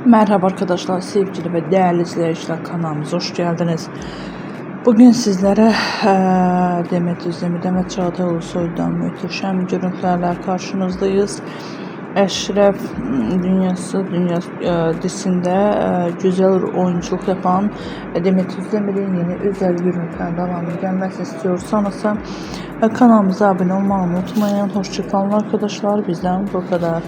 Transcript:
Merhaba arkadaşlar, sevgili ve değerli izleyiciler, kanalımıza hoş geldiniz. Bugün sizlere Demet Çağatay-Ulusoy'dan muhteşem görüntülerle karşınızdayız. Eşref dünya dizisinde güzel oyunculuk yapan Demet Özdemir'in yeni özel görüntüler devamı gelmesi istiyorsanız kanalımıza abone olmayı unutmayın. Hoşçakalın arkadaşlar, bizden bu kadar.